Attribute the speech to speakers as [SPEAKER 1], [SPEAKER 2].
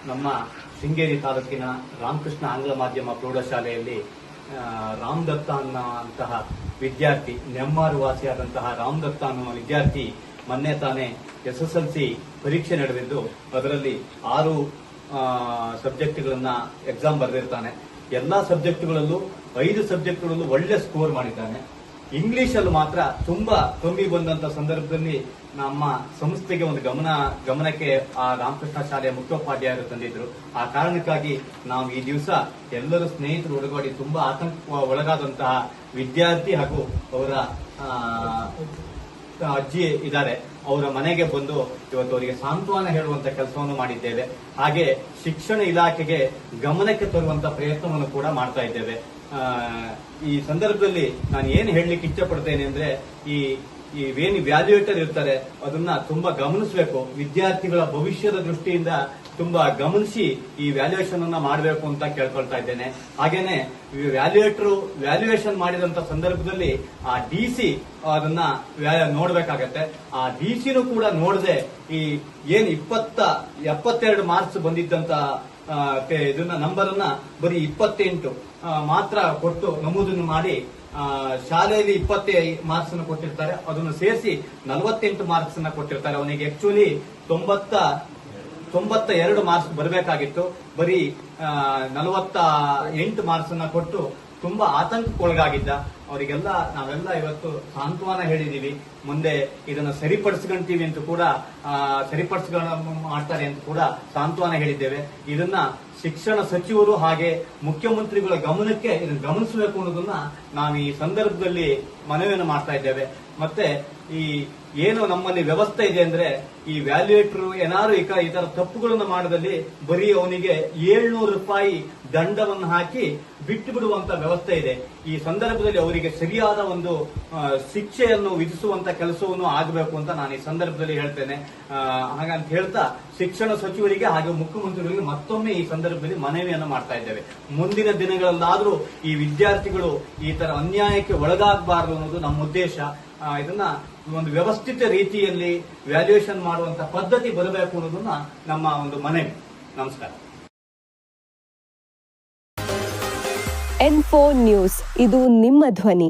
[SPEAKER 1] ನಮ್ಮ ಶೃಂಗೇರಿ ತಾಲೂಕಿನ ರಾಮಕೃಷ್ಣ ಆಂಗ್ಲ ಮಾಧ್ಯಮ ಪ್ರೌಢಶಾಲೆಯಲ್ಲಿ ರಾಮ್ ದತ್ತ ಅನ್ನುವಂತಹ ವಿದ್ಯಾರ್ಥಿ, ನೆಮ್ಮಾರು ವಾಸಿಯಾದಂತಹ ರಾಮ್ ದತ್ತ ಅನ್ನುವ ವಿದ್ಯಾರ್ಥಿ ಮೊನ್ನೆ ತಾನೇ SSLC ಪರೀಕ್ಷೆ ನಡೆದಿದ್ದು ಅದರಲ್ಲಿ 6 ಸಬ್ಜೆಕ್ಟ್ಗಳನ್ನ ಎಕ್ಸಾಮ್ ಬರೆದಿರ್ತಾನೆ. ಎಲ್ಲಾ ಸಬ್ಜೆಕ್ಟ್ಗಳಲ್ಲೂ 5 ಸಬ್ಜೆಕ್ಟ್ಗಳಲ್ಲೂ ಒಳ್ಳೆ ಸ್ಕೋರ್ ಮಾಡಿದ್ದಾನೆ. ಇಂಗ್ಲಿಷಲ್ಲಿ ಮಾತ್ರ ತುಂಬಾ ಕಮ್ಮಿ ಬಂದಂತ ಸಂದರ್ಭದಲ್ಲಿ ನಮ್ಮ ಸಂಸ್ಥೆಗೆ ಒಂದು ಗಮನಕ್ಕೆ ಆ ರಾಮಕೃಷ್ಣ ಶಾಲೆಯ ಮುಖ್ಯೋಪಾಧ್ಯಾಯರು ತಂದಿದ್ರು. ಆ ಕಾರಣಕ್ಕಾಗಿ ನಾವು ಈ ದಿವಸ ಎಲ್ಲರೂ ಸ್ನೇಹಿತರು ಒಳಗಡೆ ತುಂಬಾ ಆತಂಕ ಒಳಗಾದಂತಹ ವಿದ್ಯಾರ್ಥಿ ಹಾಗೂ ಅವರ ಅಜ್ಜಿ ಇದ್ದಾರೆ, ಅವರ ಮನೆಗೆ ಬಂದು ಇವತ್ತು ಅವರಿಗೆ ಸಾಂತ್ವನ ಹೇಳುವಂತ ಕೆಲಸವನ್ನು ಮಾಡಿದ್ದೇವೆ. ಹಾಗೆ ಶಿಕ್ಷಣ ಇಲಾಖೆಗೆ ಗಮನಕ್ಕೆ ತರುವಂತ ಪ್ರಯತ್ನವನ್ನು ಕೂಡ ಮಾಡ್ತಾ ಇದ್ದೇವೆ. ಈ ಸಂದರ್ಭದಲ್ಲಿ ನಾನು ಏನು ಹೇಳಲಿಕ್ಕೆ ಇಷ್ಟಪಡ್ತೇನೆ ಅಂದ್ರೆ ಏನು ವ್ಯಾಲ್ಯೂಯೇಟರ್ ಇರ್ತಾರೆ ಅದನ್ನ ತುಂಬಾ ಗಮನಿಸಬೇಕು. ವಿದ್ಯಾರ್ಥಿಗಳ ಭವಿಷ್ಯದ ದೃಷ್ಟಿಯಿಂದ ತುಂಬಾ ಗಮನಿಸಿ ಈ ವ್ಯಾಲ್ಯೂಯೇಷನ್ ಅನ್ನ ಮಾಡಬೇಕು ಅಂತ ಕೇಳ್ಕೊಳ್ತಾ ಇದ್ದೇನೆ. ಹಾಗೇನೆ ವ್ಯಾಲ್ಯೂಯೇಷನ್ ಮಾಡಿದಂತ ಸಂದರ್ಭದಲ್ಲಿ ಆ DC ಅದನ್ನ ನೋಡ್ಬೇಕಾಗತ್ತೆ. ಆ DCನೂ ಕೂಡ ನೋಡದೆ ಈ ಏನು 72 ಮಾರ್ಕ್ಸ್ ಬಂದಿದ್ದಂತ ಇದನ್ನ ನಂಬರ್ ಅನ್ನ ಬರೀ 28 ಮಾತ್ರ ಕೊಟ್ಟು ನಮೂದನ್ನು ಮಾಡಿ ಶಾಲೆಯಲ್ಲಿ 25 ಮಾರ್ಕ್ಸ್ ಅನ್ನು ಕೊಟ್ಟಿರ್ತಾರೆ. ಅದನ್ನು ಸೇರಿಸಿ 48 ಮಾರ್ಕ್ಸ್ ಅನ್ನ ಕೊಟ್ಟಿರ್ತಾರೆ. ಅವನಿಗೆ ಆಕ್ಚುಲಿ 92 ಮಾರ್ಕ್ಸ್ ಬರಬೇಕಾಗಿತ್ತು, ಬರೀ 48 ಮಾರ್ಕ್ಸ್ ಅನ್ನ ಕೊಟ್ಟು ತುಂಬಾ ಆತಂಕಕ್ಕೊಳಗಾಗಿದ್ದ. ನಾವೆಲ್ಲ ಇವತ್ತು ಸಾಂತ್ವನ ಹೇಳಿದೀವಿ. ಮುಂದೆ ಇದನ್ನ ಸರಿಪಡಿಸ್ಕೊಂತೀವಿ ಅಂತ ಕೂಡ ಮಾಡ್ತಾರೆ ಅಂತ ಕೂಡ ಸಾಂತ್ವನ ಹೇಳಿದ್ದೇವೆ. ಇದನ್ನ ಶಿಕ್ಷಣ ಸಚಿವರು ಹಾಗೆ ಮುಖ್ಯಮಂತ್ರಿಗಳ ಗಮನಕ್ಕೆ ಇದನ್ನು ಗಮನಿಸಬೇಕು ಅನ್ನೋದನ್ನ ನಾವು ಈ ಸಂದರ್ಭದಲ್ಲಿ ಮನವಿಯನ್ನು ಮಾಡ್ತಾ ಇದ್ದೇವೆ. ಮತ್ತೆ ಏನು ನಮ್ಮಲ್ಲಿ ವ್ಯವಸ್ಥೆ ಇದೆ ಅಂದ್ರೆ ಈ ವ್ಯಾಲ್ಯೂಯೇಟರ್ ಏನಾದ್ರು ಈ ತರ ತಪ್ಪುಗಳನ್ನು ಮಾಡದಲ್ಲಿ ಬರೀ ಅವನಿಗೆ 700 ರೂಪಾಯಿ ದಂಡವನ್ನು ಹಾಕಿ ಬಿಟ್ಟು ಬಿಡುವಂತ ವ್ಯವಸ್ಥೆ ಇದೆ. ಈ ಸಂದರ್ಭದಲ್ಲಿ ಅವರಿಗೆ ಸರಿಯಾದ ಒಂದು ಶಿಕ್ಷೆಯನ್ನು ವಿಧಿಸುವಂತ ಕೆಲಸವನ್ನು ಆಗಬೇಕು ಅಂತ ನಾನು ಈ ಸಂದರ್ಭದಲ್ಲಿ ಹೇಳ್ತೇನೆ. ಹಾಗಂತ ಹೇಳ್ತಾ ಶಿಕ್ಷಣ ಸಚಿವರಿಗೆ ಹಾಗೆ ಮುಖ್ಯಮಂತ್ರಿಗಳಿಗೆ ಮತ್ತೊಮ್ಮೆ ಈ ಸಂದರ್ಭದಲ್ಲಿ ಮನವಿಯನ್ನು ಮಾಡ್ತಾ ಇದ್ದೇವೆ. ಮುಂದಿನ ದಿನಗಳಲ್ಲಾದರೂ ಈ ವಿದ್ಯಾರ್ಥಿಗಳು ಈ ತರ ಅನ್ಯಾಯಕ್ಕೆ ಒಳಗಾಗಬಾರದು ಅನ್ನೋದು ನಮ್ಮ ಉದ್ದೇಶ. ಇದನ್ನ ಒಂದು ವ್ಯವಸ್ಥಿತ ರೀತಿಯಲ್ಲಿ ವ್ಯಾಲ್ಯೂಯೇಷನ್ ಮಾಡುವಂತ ಪದ್ಧತಿ ಬರಬೇಕು ಅನ್ನೋದನ್ನ ನಮ್ಮ ಒಂದು ಮನವಿ. ನಮಸ್ಕಾರ.
[SPEAKER 2] N4 ನ್ಯೂಸ್, ಇದು ನಿಮ್ಮ ಧ್ವನಿ.